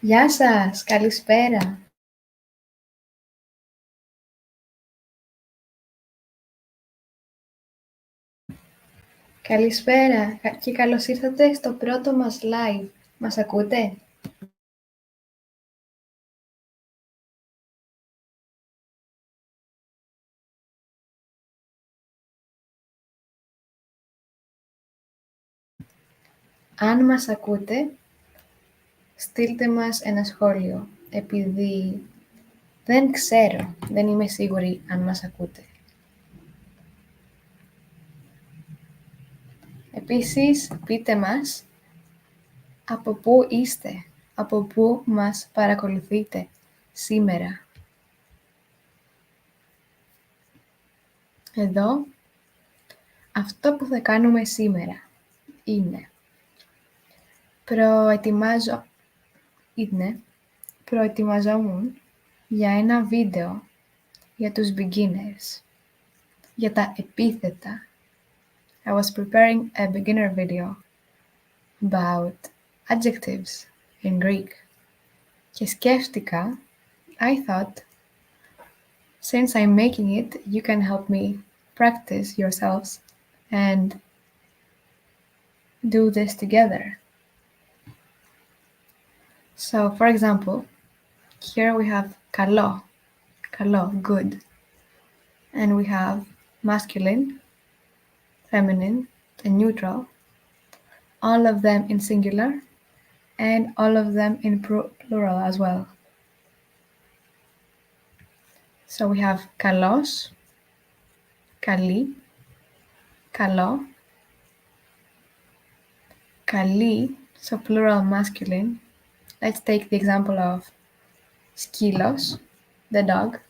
Γεια σας, καλησπέρα. Καλησπέρα και καλώς ήρθατε στο πρώτο μας live. Μας ακούτε? Αν μας ακούτε, στείλτε μας ένα σχόλιο, επειδή δεν ξέρω, δεν είμαι σίγουρη αν μας ακούτε. Επίσης, πείτε μας από πού είστε, από πού μας παρακολουθείτε σήμερα. Εδώ, αυτό που θα κάνουμε σήμερα είναι προετοιμαζόμουν για ένα βίντεο για τους beginners, για τα επίθετα. I was preparing a beginner video about adjectives in Greek. Και σκέφτηκα, I thought, since I'm making it, you can help me practice yourselves and do this together. So, for example, here we have καλό, good. And we have masculine, feminine, and neutral, all of them in singular, and all of them in plural as well. So we have kalos, καλή, καλό, καλή, so plural masculine. Let's take the example of σκύλος, the dog,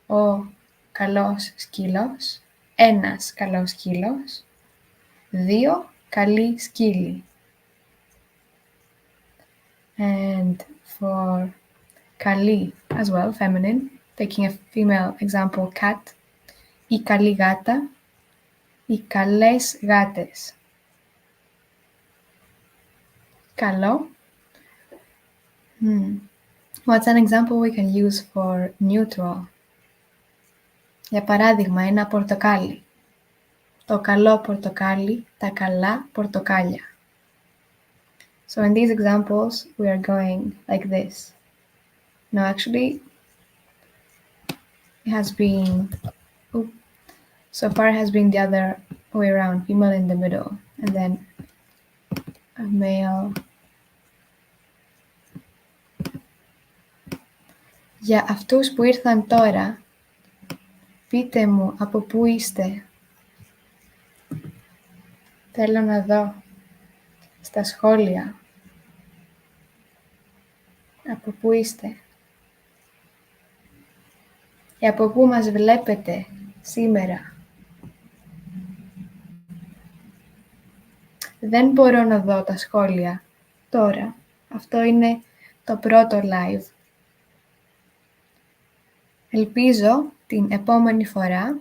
ο καλός σκύλος, ένας καλός σκύλος, δύο καλοί σκύλοι. And for καλή as well, feminine, taking a female example, cat, η καλή γάτα, οι καλές γάτες. Καλό. What's an example we can use for neutral? Για παράδειγμα, ένα πορτοκάλι. Το καλό πορτοκάλι, τα καλά πορτοκάλια. So in these examples, we are going like this. No, actually, it has been, so far it has been the other way around, female in the middle, and then a male. Για αυτούς που ήρθαν τώρα, πείτε μου από πού είστε. Θέλω να δω στα σχόλια από πού είστε. Από πού μας βλέπετε σήμερα. Δεν μπορώ να δω τα σχόλια τώρα. Αυτό είναι το πρώτο live. Ελπίζω την επόμενη φορά,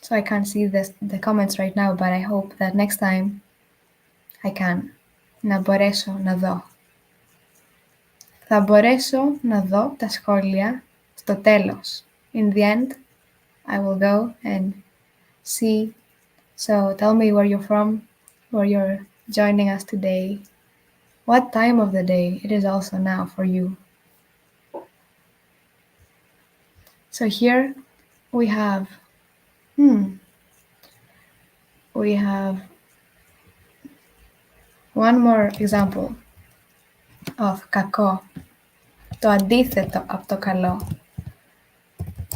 so I can't see the comments right now, but I hope that next time I can, να μπορέσω να δω. Θα μπορέσω να δω τα σχόλια στο τέλος. In the end, I will go and see. So tell me where you're from, where you're joining us today, what time of the day it is also now for you. So here we have one more example of κακό, το αντίθετο από το καλό.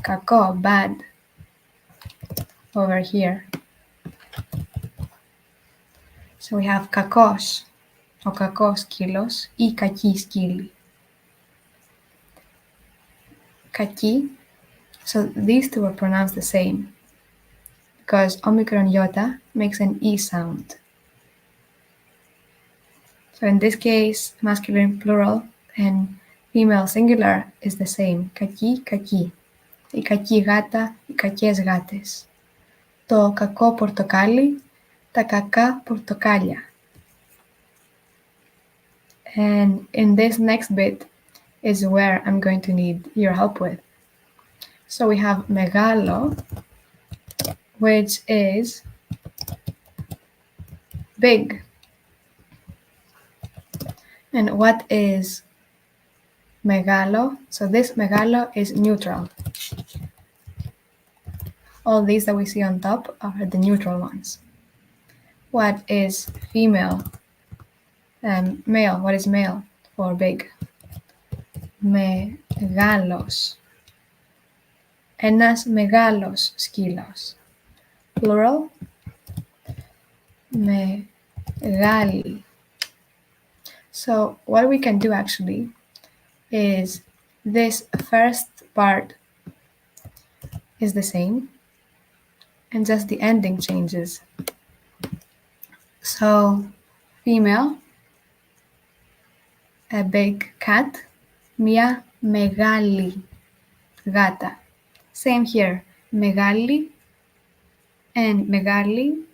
Κακό, bad, over here. So we have κακός, ο κακός σκύλος ή κακή σκύλη. Κακή, so these two are pronounced the same because omicron iota makes an E sound. So in this case, masculine plural and female singular is the same. Κακή, κακή. Η κακή γάτα, οι κακές γάτες. Το κακό πορτοκάλι, τα κακά πορτοκάλια. And in this next bit is where I'm going to need your help with. So we have megalo, which is big. And what is megalo? So this megalo is neutral. All these that we see on top are the neutral ones. What is female? Male. What is male for big? Megalos. Ένας μεγάλος σκύλος. Plural. Megali. So what we can do actually is this first part is the same and just the ending changes. So female, a big cat, μια μεγάλη γάτα. Same here, μεγάλη and μεγάλη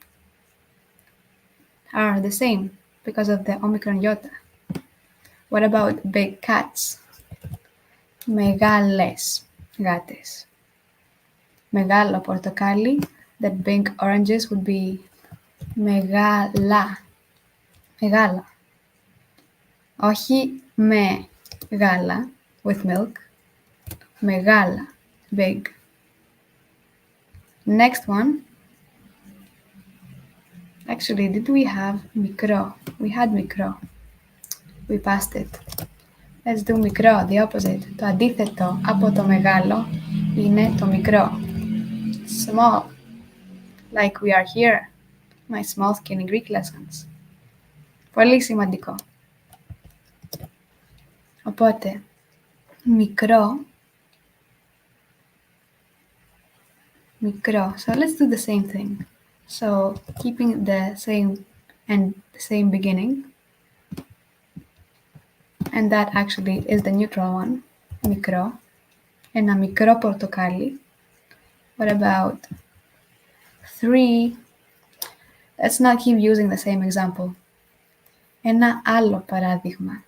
are the same because of the omicron iota. What about big cats? Μεγάλες γάτες. Μεγάλο πορτοκάλι, that big oranges would be μεγάλα. Μεγάλα. Όχι με γάλα, with milk. Μεγάλα, big. Next one. Actually, did we have μικρό? We had μικρό. We passed it. Let's do μικρό, the opposite. Το αντίθετο από το μεγάλο είναι το μικρό. Small. Like we are here. My small skinny Greek lessons. Πολύ σημαντικό. Οπότε, μικρό. So let's do the same thing. So keeping the same and the same beginning. And that actually is the neutral one. Μικρό. Ένα μικρό πορτοκάλι. What about 3? Let's not keep using the same example. Ένα άλλο παράδειγμα.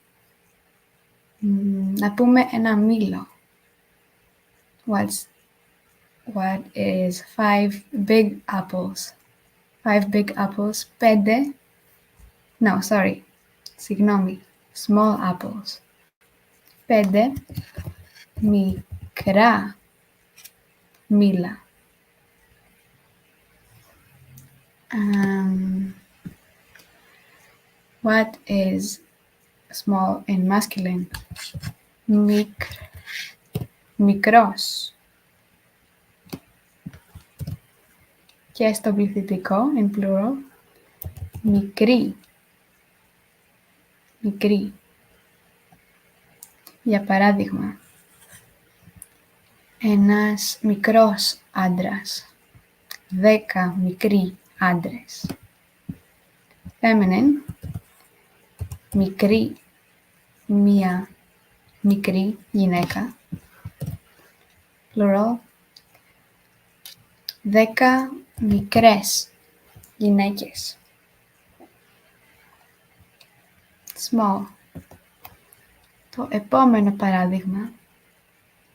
Να πούμε ένα μήλο. What is 5 big apples? 5 big apples. 5. No, sorry. Συγγνώμη. Small apples. 5 μικρά μήλα. What is small in masculine? Μικρός. Και στο πληθυντικό, in plural, μικρή. Μικρή. Για παράδειγμα, ένας μικρός άντρας. 10 μικροί άντρες. Feminine, μικρή, μία μικρή γυναίκα. Plural, 10 μικρές γυναίκες. Small. Το επόμενο παράδειγμα,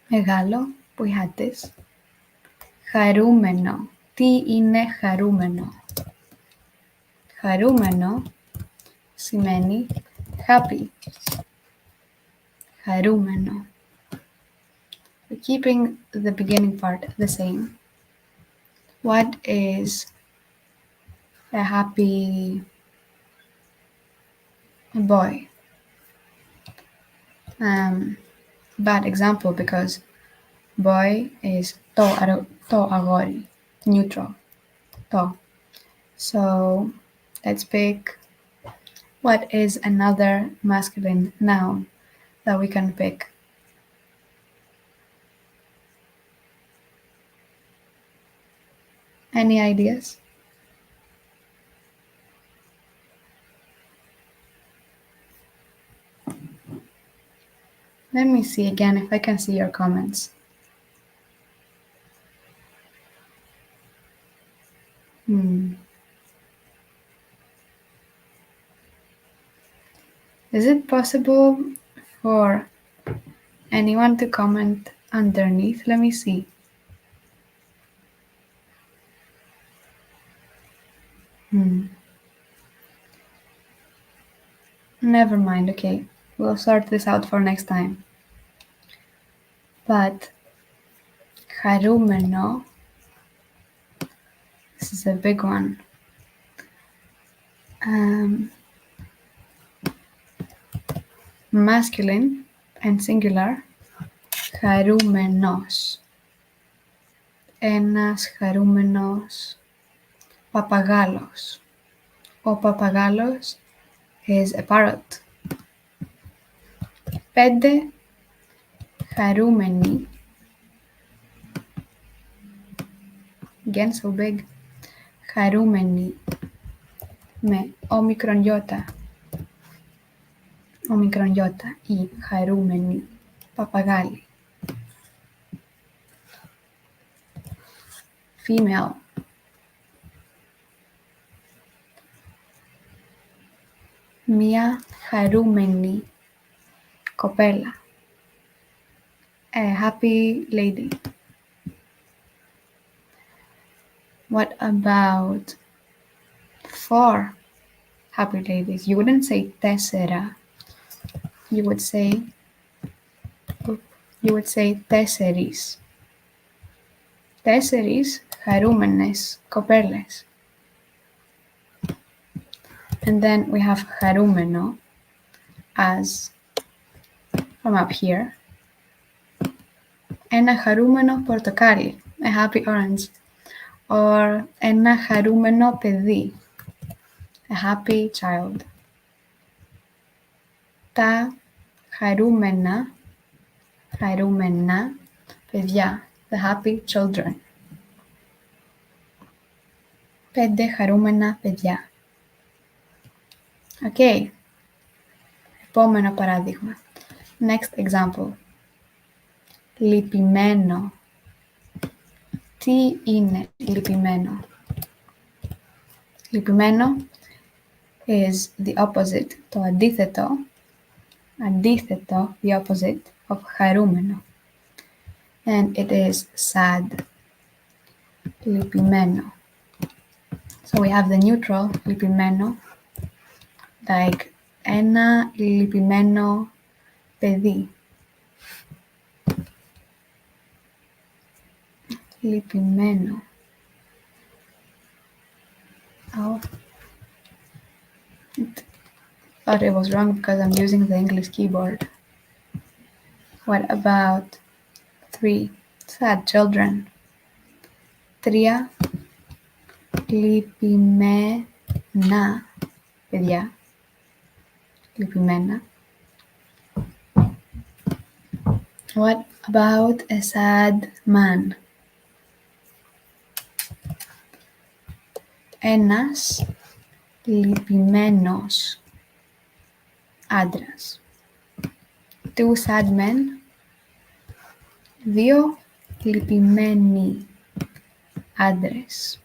μεγάλο, που had this. Χαρούμενο. Τι είναι χαρούμενο? Χαρούμενο σημαίνει happy. Χαρούμενο. We're keeping the beginning part the same. What is a happy boy? Bad example because boy is to agori, neutral. To. So let's pick what is another masculine noun that we can pick. Any ideas? Let me see again if I can see your comments. Is it possible for anyone to comment underneath? Let me see. Never mind, okay. We'll sort this out for next time. But χαρούμενο, this is a big one. Masculine and singular, χαρούμενος. Ένας χαρούμενος παπαγάλος. Ο παπαγάλος is a parrot. 5 χαρούμενοι. Again, so big. Χαρούμενοι με όμικρον γιώτα. Όμικρον γιώτα ή χαρούμενοι παπαγάλοι. Female. Μία χαρούμενη κοπέλα. A happy lady. What about 4 happy ladies? You wouldn't say 4. You would say 4. 4 χαρούμενες κοπέλες. And then we have χαρούμενο as from up here. Ένα χαρούμενο πορτοκάλι, a happy orange. Or ένα χαρούμενο παιδί, a happy child. Τα χαρούμενα παιδιά, the happy children. 5 χαρούμενα παιδιά. Okay. Επόμενο παράδειγμα. Next example. Λυπημένο. Τι είναι λυπημένο? Λυπημένο is the opposite, το αντίθετο, the opposite of χαρούμενο. And it is sad. Λυπημένο. So we have the neutral, λυπημένο, like ένα λυπημένο παιδί. Λυπημένο. Oh. Thought it was wrong because I'm using the English keyboard. What about 3 sad children? 3 λυπημένα παιδιά. Λυπημένα. What about a sad man? Ένας λυπημένος άντρας. 2 sad men. 2 λυπημένοι άντρες.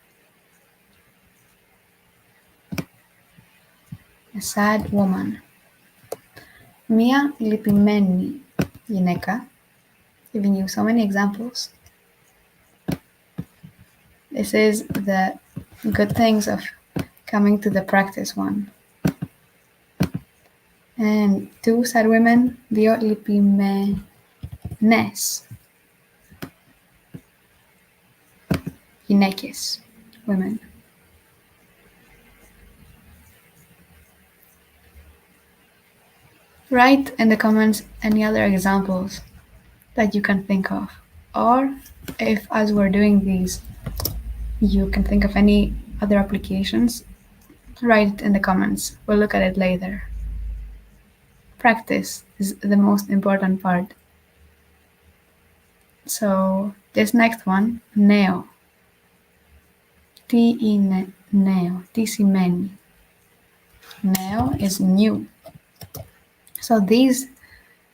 A sad woman. Μία λυπημένη γυναίκα. Giving you so many examples. This is the good things of coming to the practice one. And 2 sad women, 2 λυπημένες γυναίκες, women. Write in the comments any other examples that you can think of. Or if, as we're doing these, you can think of any other applications, write it in the comments. We'll look at it later. Practice is the most important part. So, this next one, νέο. Τι είναι νέο? Τι σημαίνει? Νέο is new. So these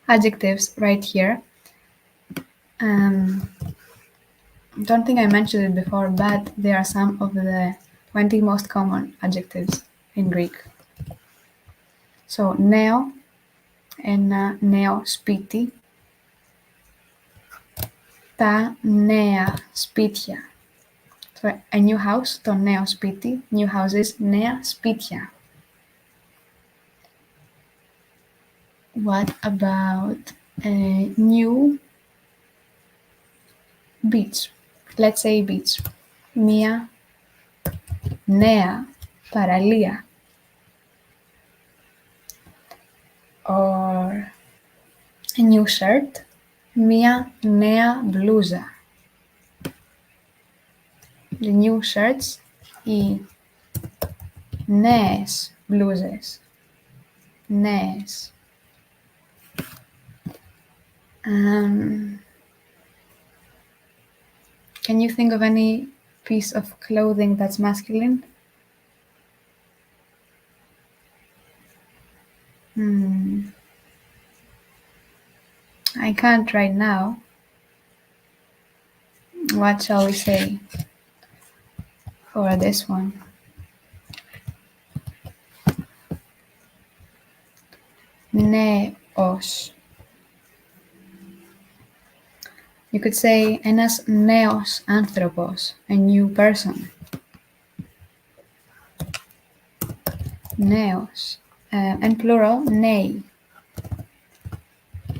adjectives right here, don't think I mentioned it before, but they are some of the 20 most common adjectives in Greek. So νέο ένα νέο σπίτι, τα νέα σπίτια. So, a new house, το νέο σπίτι, new houses, νέα σπίτια. What about a new beach? Let's say beach. Μία νέα παραλία. Or a new shirt. Μία νέα μπλούζα. The new shirts, οι νέες μπλούζες. Νέες. Can you think of any piece of clothing that's masculine? I can't right now. What shall we say for this one? Νέος. You could say ένας νέος άνθρωπος, a new person. Νέος. And plural, νέοι.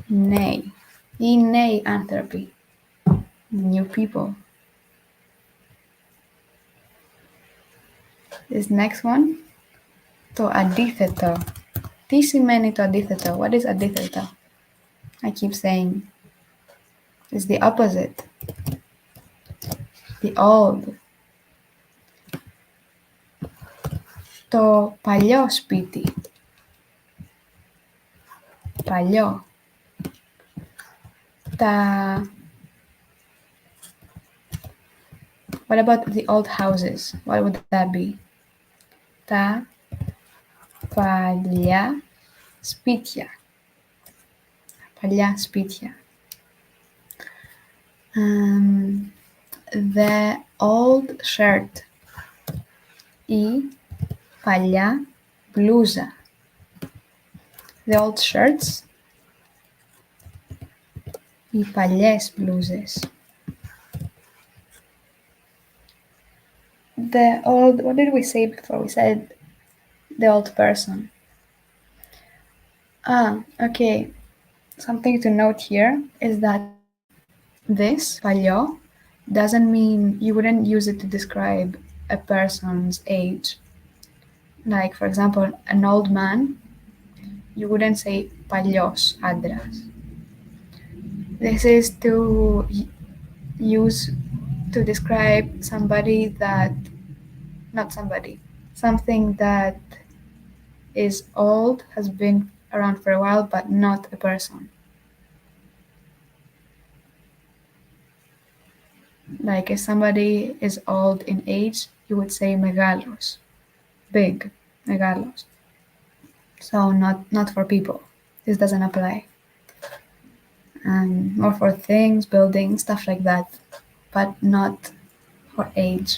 Νέοι. Οι νέοι άνθρωποι. New people. This next one. Το αντίθετο. Τι σημαίνει το αντίθετο? What is αντίθετο? I keep saying it's the opposite. The old. Το παλιό σπίτι. Παλιό. Τα... What about the old houses? What would that be? Τα παλιά σπίτια. Παλιά σπίτια. The old shirt. Η παλιά μπλούζα. The old shirts. Οι παλιές μπλούζες. The old, what did we say before? We said the old person. Okay. Something to note here is that this, παλιό, doesn't mean, you wouldn't use it to describe a person's age. Like, for example, an old man, you wouldn't say παλιός άντρας. This is to use to describe somebody that, not somebody, something that is old, has been around for a while, but not a person. Like if somebody is old in age, you would say megalos, big, megalos. So not for people. This doesn't apply. More for things, buildings, stuff like that, but not for age.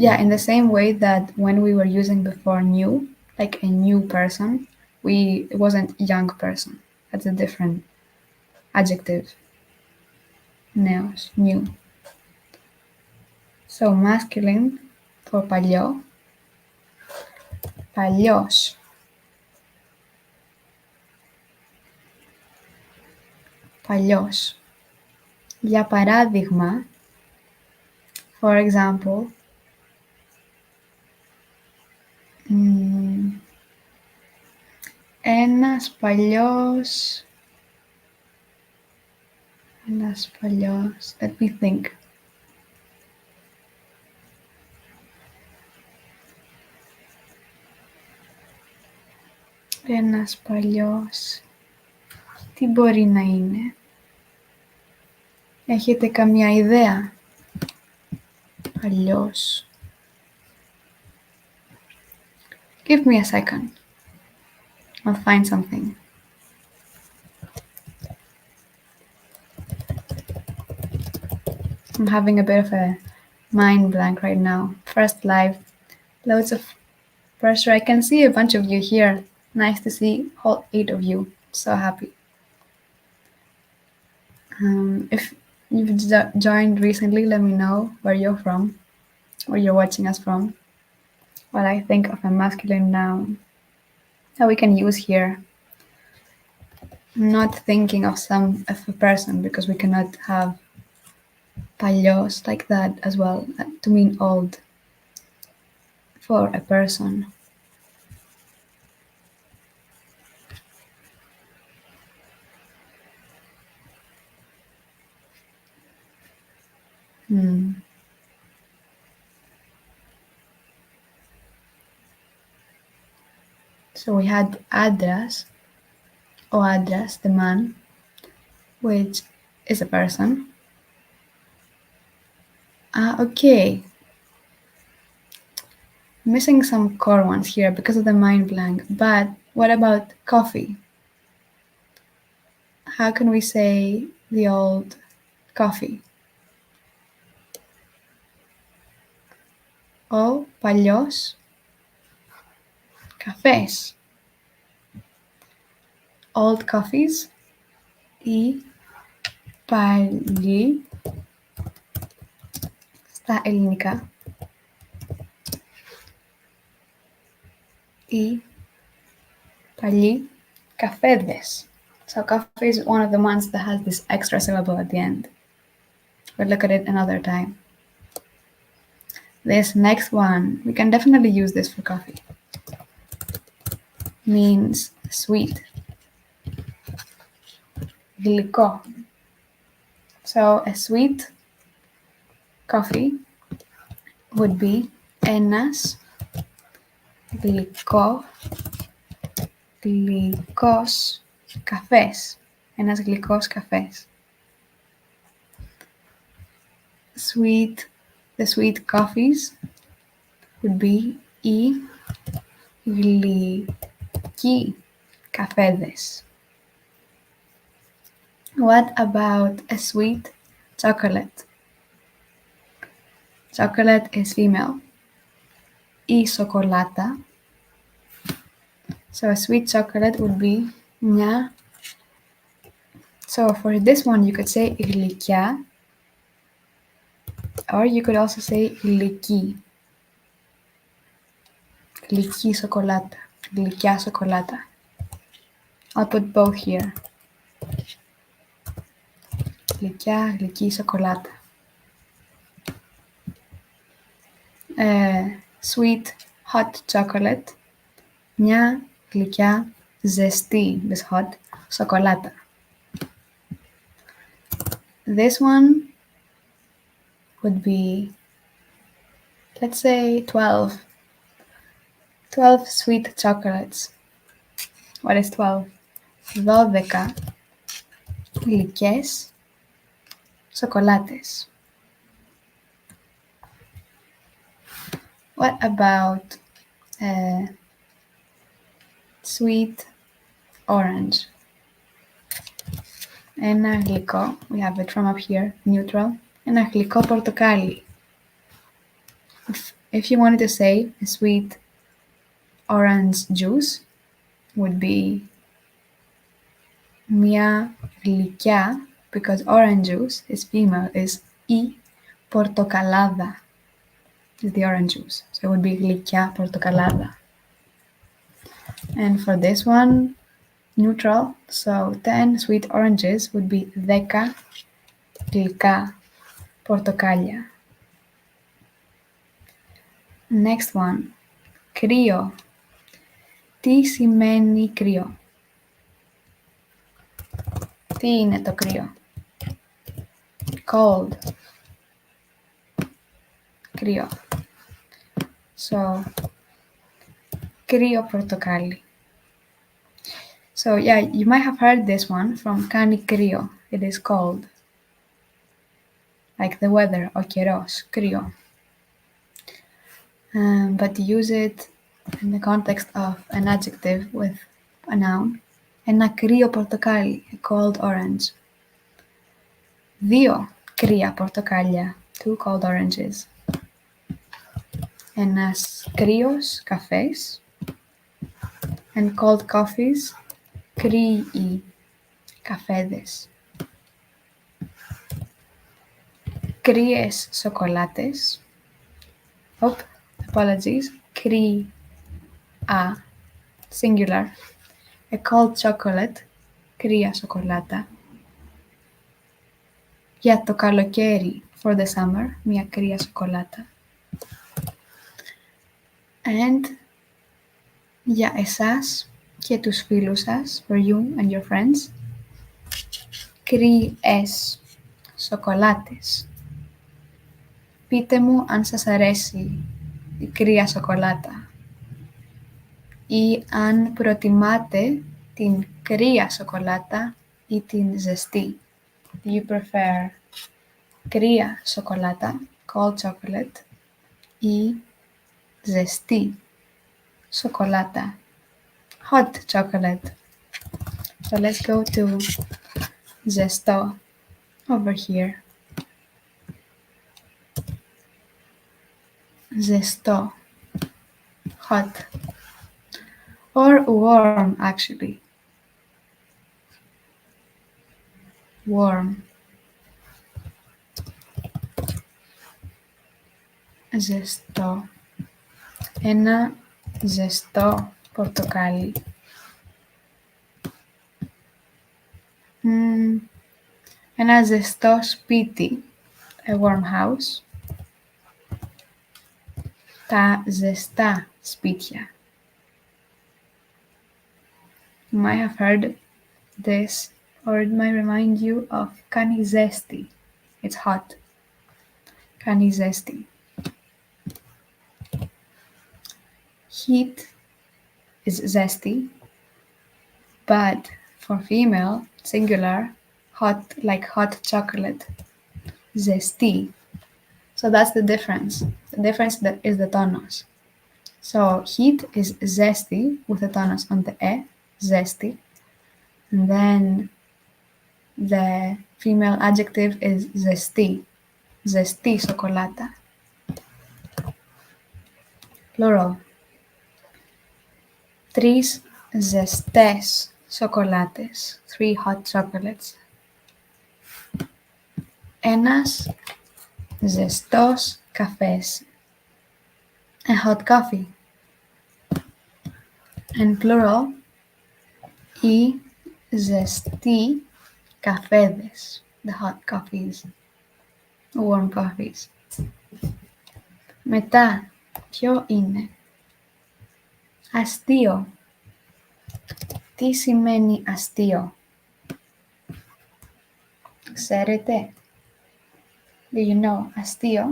Yeah, in the same way that when we were using before new, like a new person, it wasn't young person. That's a different adjective. Neos, new. So masculine for παλιό, παλιός. Παλιός. Για παράδειγμα, for example, ένας παλιός, let me think. Ένας παλιός, τι μπορεί να είναι? Έχετε καμιά ιδέα? Παλιός. Give me a second. I'll find something. I'm having a bit of a mind blank right now. First live Loads of pressure. I can see a bunch of you here. Nice to see all 8 of you. So happy. If you've joined recently, let me know where you're from, where you're watching us from. While I think of a masculine noun that we can use here. I'm not thinking of a person because we cannot have παλιός like that as well to mean old for a person. So we had άντρας, ο άντρας, the man, which is a person. Okay. Missing some core ones here because of the mind blank, but what about coffee? How can we say the old coffee? Ο παλιός καφές. Old coffees. Οι παλιοί στα ελληνικά. Οι παλιοί καφέδες. So coffee is one of the ones that has this extra syllable at the end. We'll look at it another time. This next one, we can definitely use this for coffee. Means sweet. Γλυκό. So a sweet coffee would be ένας γλυκός καφές. Ένας γλυκός καφές. The sweet coffees would be οι γλυκοί καφέδες. What about a sweet chocolate? Chocolate is female. Η σοκολάτα. So a sweet chocolate would be μια. So for this one you could say γλυκιά, or you could also say γλυκή. Γλυκή σοκολάτα. Γλυκιά σοκολάτα. I'll put both here. Γλυκιά, γλυκή σοκολάτα. Sweet hot chocolate. Μια γλυκιά ζεστή, this hot, σοκολάτα. This one would be, let's say 12 sweet chocolates. What is 12? 12 γλυκές σοκολάτες. What about sweet orange? Ένα γλυκό, we have it from up here, neutral. Ένα γλυκό πορτοκάλι. If you wanted to say a sweet orange juice, would be μια γλυκιά, because orange juice is female, is η πορτοκαλάδα, is the orange juice. So it would be γλυκιά πορτοκαλάδα. And for this one, neutral, so 10 sweet oranges would be 10 γλυκά πορτοκάλια. Next one, κρύο. Τι σημαίνει κρύο? Τι είναι το κρύο? Cold. Κρύο. So, κρύο πορτοκάλι. So yeah, you might have heard this one from κάνει κρύο. It is cold. Like the weather, ο καιρός, κρύο. But to use it in the context of an adjective with a noun, ένα κρύο πορτοκάλι, a cold orange. 2 κρύα πορτοκάλια, 2 cold oranges. Ένας κρύος καφές. And cold coffees, κρύοι καφέδες. Κρύες σοκολάτες. Apologies. Κρύα, singular. A cold chocolate, κρύα σοκολάτα. Για το καλοκαίρι, for the summer, μια κρύα σοκολάτα. And για εσάς και τους φίλους σας, for you and your friends, κρύες σοκολάτες. Πείτε μου αν σας αρέσει η κρύα σοκολάτα ή αν προτιμάτε την κρύα σοκολάτα ή την ζεστή. Do you prefer κρύα σοκολάτα, cold chocolate, ή ζεστή σοκολάτα, hot chocolate? So let's go to ζεστό over here. Ζεστό, hot, or warm actually. Warm. Ζεστό. Ένα ζεστό πορτοκάλι. Ένα ζεστό σπίτι. A warm house. Τα ζεστά σπίτια. You might have heard this, or it might remind you of κάνει ζέστη. It's hot. Κάνει ζέστη. Heat is zesty, but for female, singular, hot like hot chocolate. Zesty. So that's the difference. The difference is the tonos. So heat is zesty with a tonos on the e, zesty. And then the female adjective is zesty. Zesty σοκολάτα. Plural. 3 ζεστές σοκολάτες. 3 hot chocolates. Ένας ζεστός καφές. A hot coffee. And plural. Οι ζεστοί καφέδες. The hot coffees. Warm coffees. Μετά, ποιο είναι? Αστείο. Τι σημαίνει αστείο? Ξέρετε? Do you know? Αστείο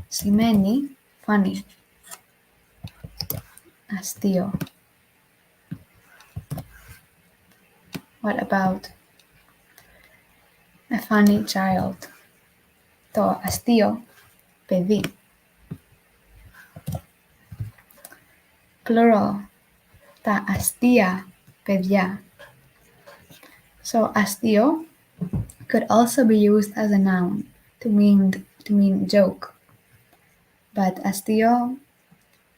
σημαίνει funny. Αστείο. What about a funny child? Το αστείο παιδί. Plural. Τα αστεία παιδιά. So αστείο could also be used as a noun to mean joke. But αστείο,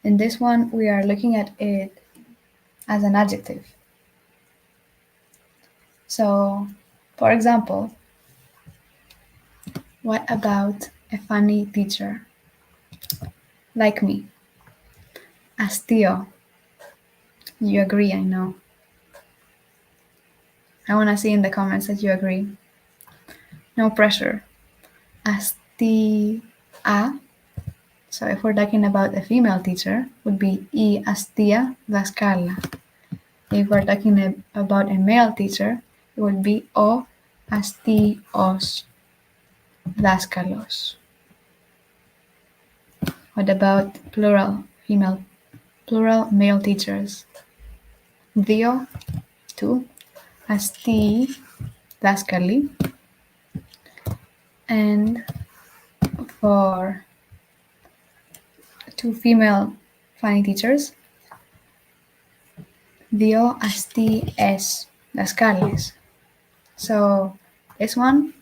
in this one, we are looking at it as an adjective. So, for example, what about a funny teacher? Like me. Αστείο. You agree, I know. I want to see in the comments that you agree. No pressure. Αστεία. So if we're talking about a female teacher, would be η αστεία δασκάλα. If we're talking about a male teacher, it would be ο αστείος δάσκαλος. What about plural male teachers? 2, αστείοι δάσκαλοι. And for 2 female funny teachers, 2 αστείες δασκάλες. So this one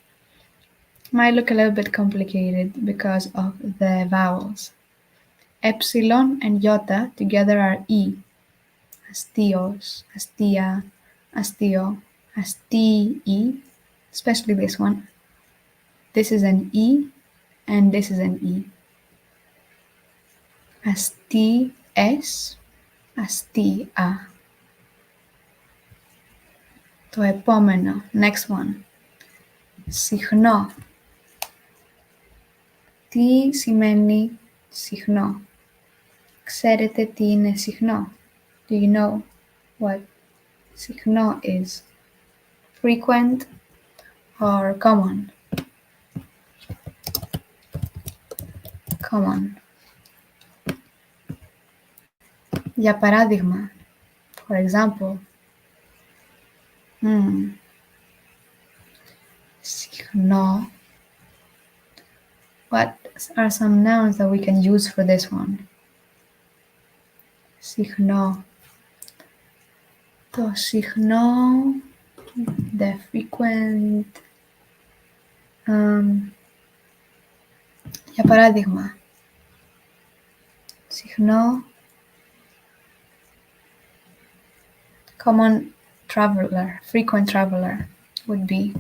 might look a little bit complicated because of the vowels. Epsilon and iota together are E. Astios, astia, astio, astii, especially this one. This is an E and this is an E. Asties, astia. Το επόμενο, next one. Συχνό. Τι σημαίνει συχνό? Ξέρετε τι είναι συχνό? Do you know what συχνό is? Frequent or common? Common. Για παράδειγμα, for example, συχνό. What are some nouns that we can use for this one? Συχνό. Το συχνό, the frequent. Για παράδειγμα, συχνό, common traveler, frequent traveler would be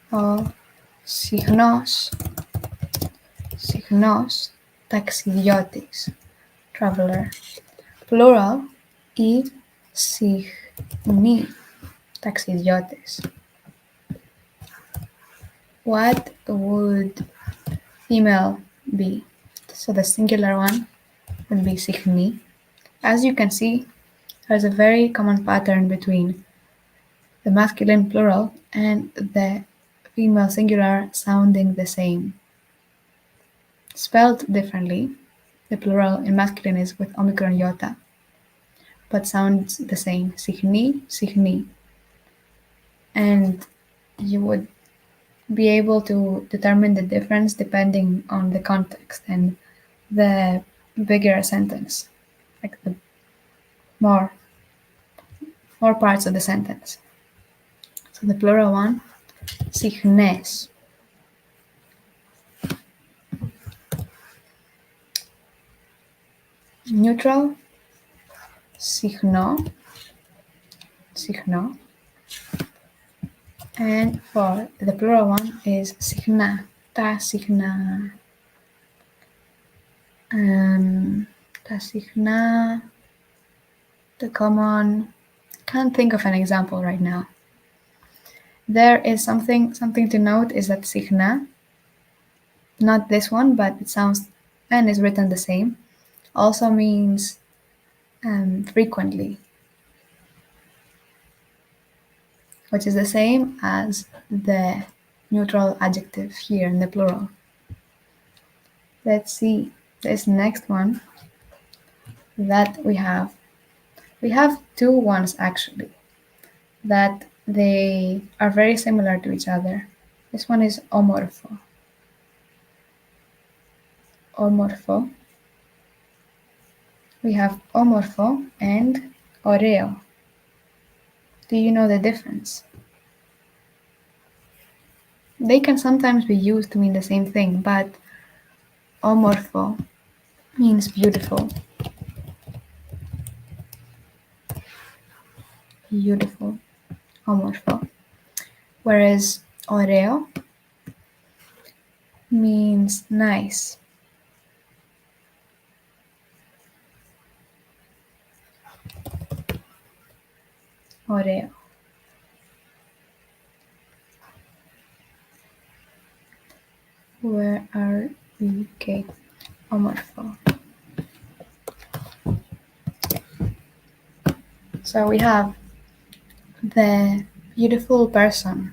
ο συχνός ταξιδιώτης, traveler. Plural, οι συχνοί ταξιδιώτες. What would female be? So the singular one would be συχνή. As you can see, there's a very common pattern between the masculine plural and the female singular sounding the same. Spelled differently, the plural in masculine is with omicron iota, but sounds the same. Συχνή, συχνή. And you would be able to determine the difference depending on the context and the bigger a sentence, like the more parts of the sentence. So the plural one, συχνές. Neutral, συχνό. And for the plural one is συχνά, τα συχνά. Τα συχνά, the common. Can't think of an example right now. There is something to note is that συχνά, not this one, but it sounds and is written the same, also means frequently, which is the same as the neutral adjective here in the plural. Let's see this next one that we have. We have two ones actually that they are very similar to each other. This one is όμορφο. Όμορφο. We have όμορφο and ωραίο. Do you know the difference? They can sometimes be used to mean the same thing, but όμορφο means beautiful. Beautiful. Όμορφο. Whereas ωραίο means nice. Ωραίο. Where are we? Okay. Όμορφο. So we have the beautiful person,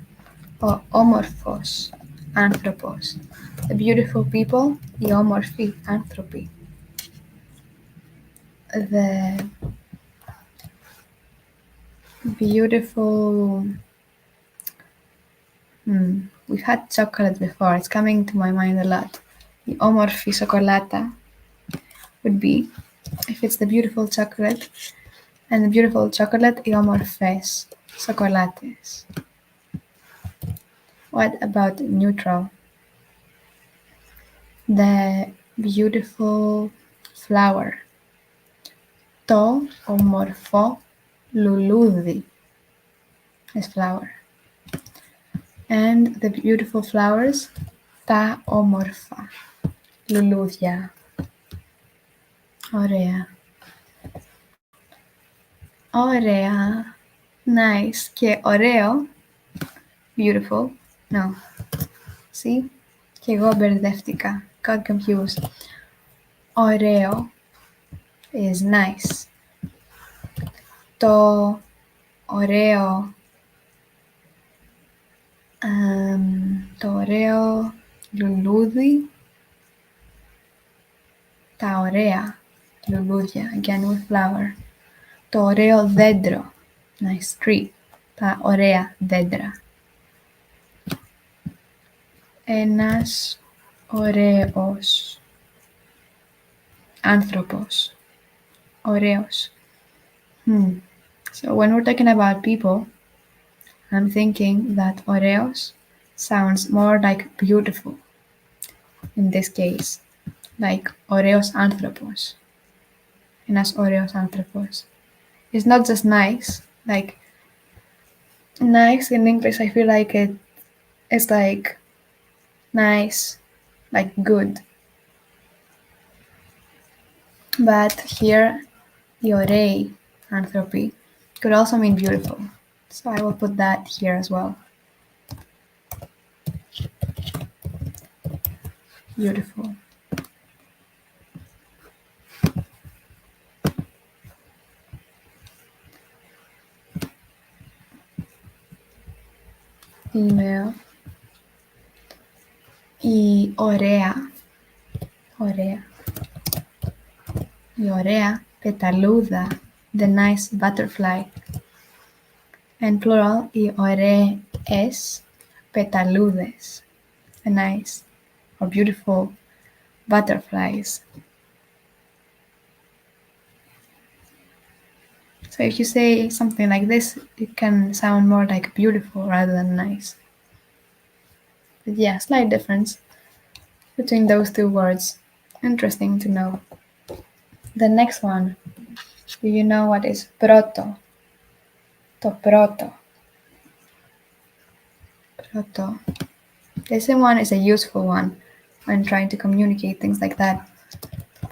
ο όμορφος άνθρωπος. The beautiful people, οι όμορφοι άνθρωποι. The beautiful. We've had chocolate before. It's coming to my mind a lot. Η όμορφη σοκολάτα would be, if it's the beautiful chocolate, and the beautiful chocolate, οι όμορφες σοκολάτες. What about neutral? The beautiful flower. Το όμορφο λουλούδι is flower. And the beautiful flowers. Τα όμορφα λουλούδια. Ωραία. Ωραία. Nice. Και ωραίο. Beautiful. No. See? Και εγώ μπερδεύτηκα. Got confused. Ωραίο is nice. Το ωραίο το ωραίο λουλούδι. Τα ωραία λουλούδια. Again with flower. Το ωραίο δέντρο. Nice tree. Τα ωραία δέντρα. Ένας ωραίος άνθρωπος. Ωραίος. So when we're talking about people, I'm thinking that ωραίος sounds more like beautiful. In this case, like ωραίος άνθρωπος. Ένας ωραίος άνθρωπος. It's not just nice. Like nice in English, I feel like it's like nice, like good. But here, the ωραίοι άνθρωποι could also mean beautiful. So I will put that here as well. Beautiful. Email. Η ωραία. Ωραία. Η ωραία πεταλούδα. The nice butterfly. And plural, οι ωραίες πεταλούδες. The nice or beautiful butterflies. So if you say something like this, it can sound more like beautiful rather than nice. But yeah, slight difference between those two words. Interesting to know. The next one. Do you know what is πρώτο? Το πρώτο. Πρώτο. This one is a useful one when trying to communicate things like that.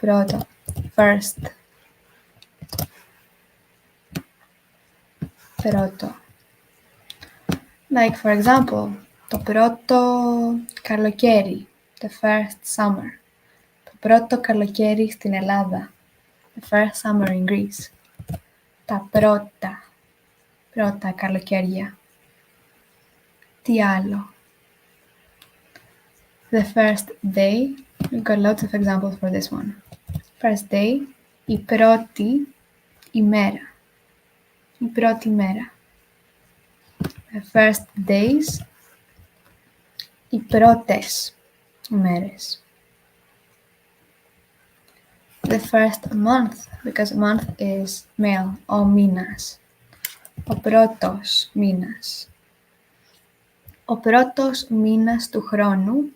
Πρώτο. First. Πρώτο. Like for example, το πρώτο καλοκαίρι. The first summer. Το πρώτο καλοκαίρι στην Ελλάδα. The first summer in Greece. Τα πρώτα καλοκαίρια. Τι άλλο? The first day. We've got lots of examples for this one. First day. Η πρώτη ημέρα. Η πρώτη μέρα. The first days. Οι πρώτες ημέρες. The first month, because month is male, ο μήνας. Ο πρώτος μήνας. Ο πρώτος μήνας του χρόνου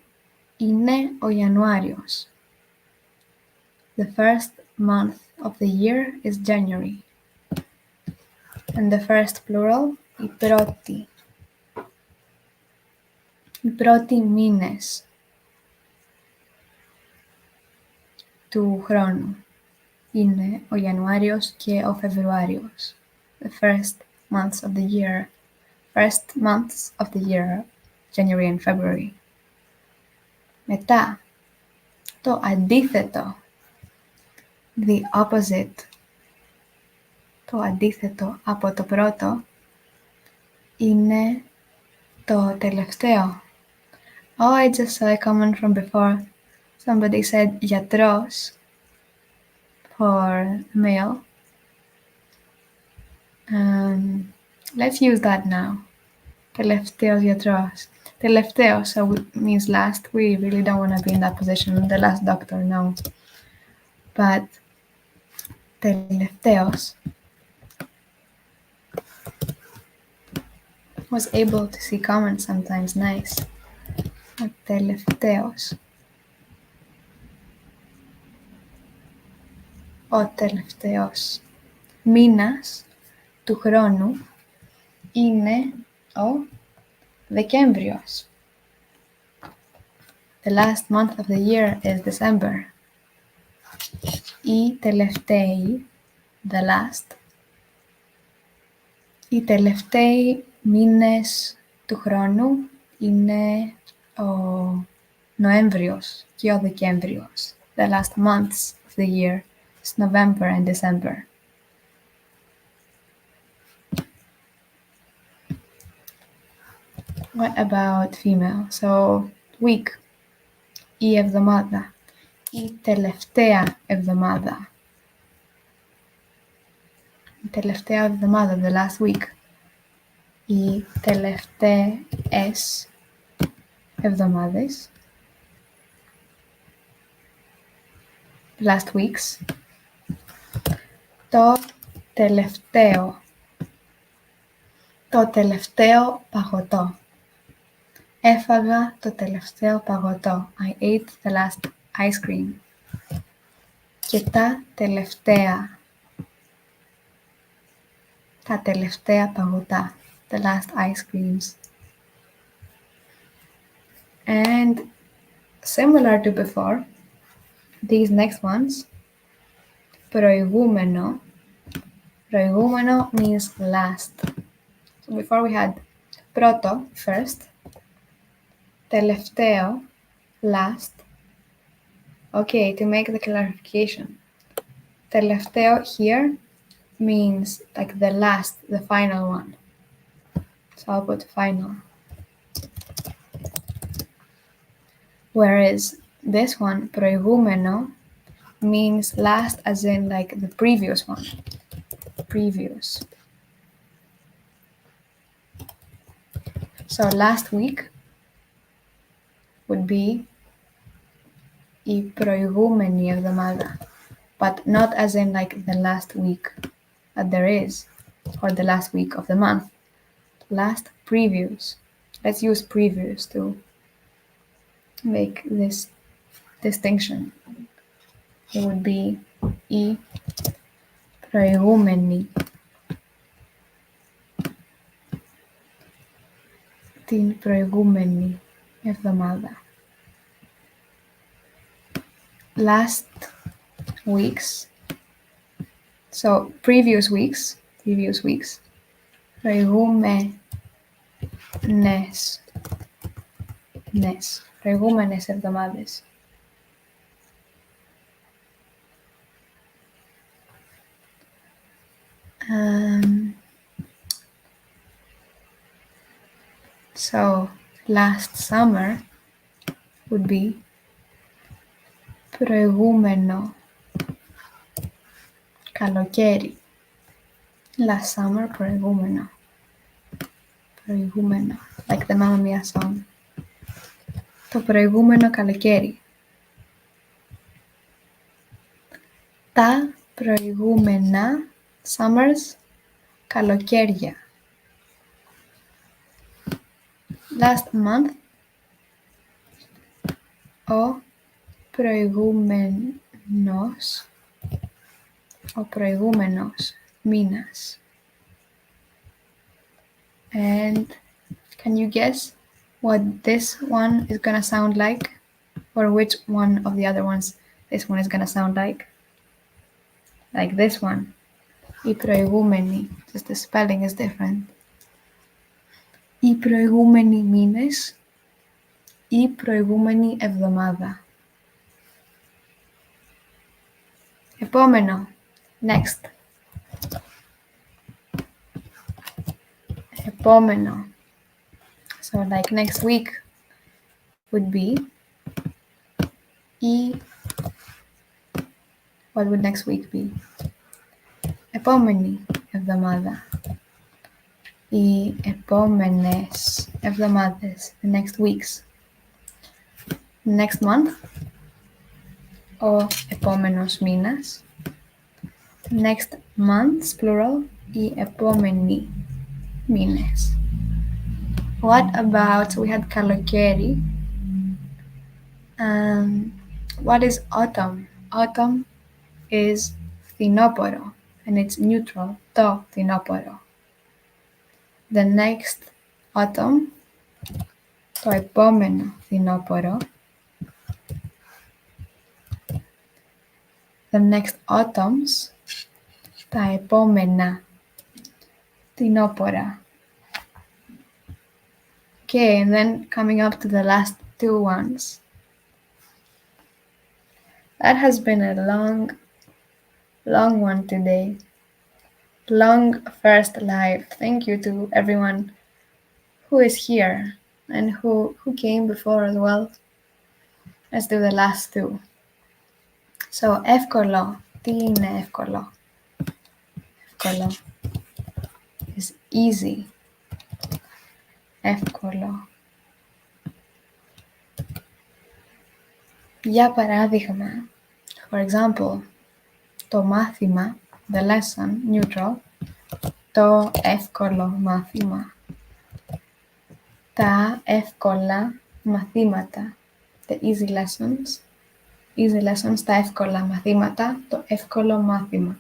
είναι ο Ιανουάριος. The first month of the year is January. And the first plural, οι πρώτοι. Οι πρώτοι μήνες του χρόνου είναι ο Ιανουάριος και ο Φεβρουάριος. The first months of the year. First months of the year, January and February. Μετά, το αντίθετο. The opposite. Το αντίθετο από το πρώτο είναι το τελευταίο. Oh, I just saw a comment from before. Somebody said γιατρός for male. Let's use that now. Τελευταίος γιατρός. Τελευταίος, so means last. We really don't want to be in that position. The last doctor, no. But τελευταίος was able to see comments sometimes. Nice. Ο τελευταίος. Ο τελευταίος μήνας του χρόνου είναι ο Δεκέμβριος. The last month of the year is December. Οι τελευταίοι, the last. Οι τελευταίοι μήνες του χρόνου είναι ο Νοέμβριος και ο Δεκέμβριος. The last months of the year is November and December. What about female? So, week. Η εβδομάδα. Η τελευταία εβδομάδα. Η τελευταία εβδομάδα, the last week. Οι τελευταίες εβδομάδες. Last weeks. Το τελευταίο. Το τελευταίο παγωτό. Έφαγα το τελευταίο παγωτό. I ate the last ice cream. Και τα τελευταία. Τα τελευταία παγωτά. The last ice creams. And similar to before, these next ones, προηγούμενο. Προηγούμενο means last. So before we had πρώτο, first, τελευταίο, last. Okay, to make the clarification. Τελευταίο here means like the last, the final one. So I'll put final. Whereas this one, προηγούμενο, means last as in like the previous one. Previous. So last week would be η προηγούμενη εβδομάδα. But not as in like the last week that there is, or the last week of the month. Last, previous. Let's use previous to make this distinction. It would be η προηγούμενη. Την προηγούμενη εβδομάδα. Last weeks. So previous weeks. Προηγούμενες εβδομάδες. So last summer would be προηγούμενο καλοκαίρι. Last summer, προηγούμενο. Προηγούμενο. Like the Mamma Mia song. Το προηγούμενο καλοκαίρι. Τα προηγούμενα summers, καλοκαίρια. Last month, ο προηγούμενος μήνας. And can you guess what this one is gonna sound like? Or which one of the other ones this one is gonna sound like? Like this one. Η προηγούμενη. Just the spelling is different. Οι προηγούμενοι μήνες. Η προηγούμενη εβδομάδα. Επόμενο. Next. Επόμενο. So like next week would be what would next week be? Επόμενη εβδομάδα. Οι επόμενες εβδομάδες. The next weeks. Next month. Ο επόμενος μήνας. Next months, plural. Οι επόμενοι μήνες. What about, so we had καλοκαίρι. What is autumn? Autumn is φθινόπωρο, and it's neutral, το φθινόπωρο. The next autumn, το επόμενο φθινόπωρο. The next autumns, τα επόμενα φθινόπωρα. Okay, and then coming up to the last two ones. That has been a long one today. Long first live. Thank you to everyone who is here and who came before as well. Let's do the last two. So, εύκολο. Τι είναι εύκολο? Εύκολο is easy. Εύκολο. Για παράδειγμα, for example, το μάθημα, the lesson, neutral, το εύκολο μάθημα. Τα εύκολα μαθήματα, the easy lessons, τα εύκολα μαθήματα, το εύκολο μάθημα,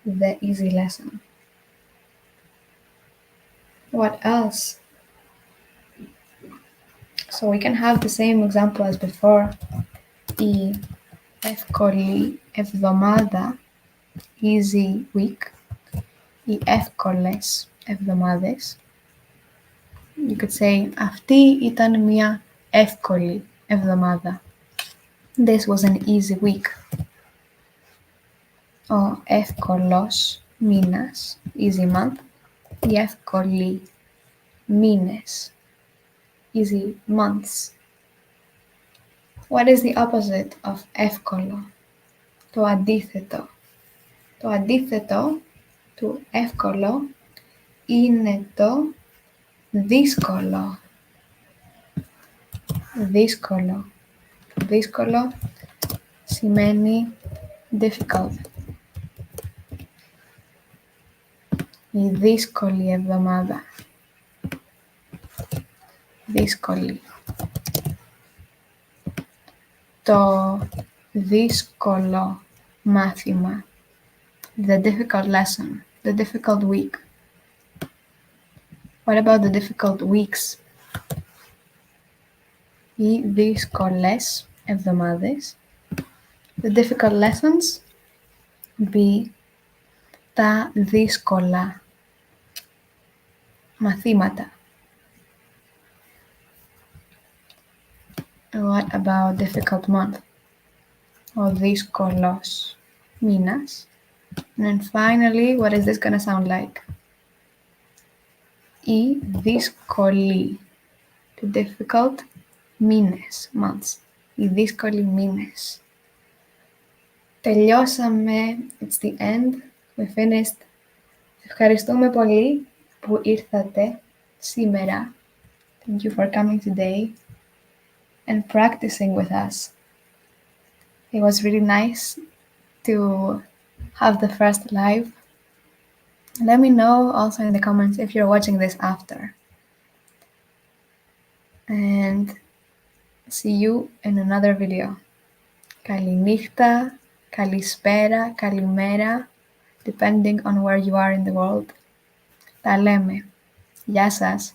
the easy lesson. What else? So we can have the same example as before. Η εύκολη εβδομάδα, easy week. Οι εύκολες εβδομάδες. You could say, αυτή ήταν μια εύκολη εβδομάδα. This was an easy week. Ο εύκολος μήνας, easy month. Οι εύκολοι μήνες, easy months. What is the opposite of εύκολο? Το αντίθετο. Το αντίθετο του εύκολο είναι το δύσκολο. Δύσκολο. Δύσκολο σημαίνει difficult. Η δύσκολη εβδομάδα. Δύσκολη. Το δύσκολο μάθημα. The difficult lesson. The difficult week. What about the difficult weeks? Οι δύσκολες εβδομάδες. The difficult lessons. B. Τα δύσκολα μαθήματα. What about difficult month? Ο δύσκολος μήνας. And then finally, what is this gonna sound like? Οι δύσκολοι. The difficult μήνες, months. Οι δύσκολοι μήνες. Τελειώσαμε. It's the end. We finished. Ευχαριστούμε πολύ που ήρθατε σήμερα. Thank you for coming today and practicing with us. It was really nice to have the first live. Let me know also in the comments if you're watching this after. And see you in another video. Καληνύχτα, καλησπέρα, καλημέρα, depending on where you are in the world. Τα λέμε. Γεια σας.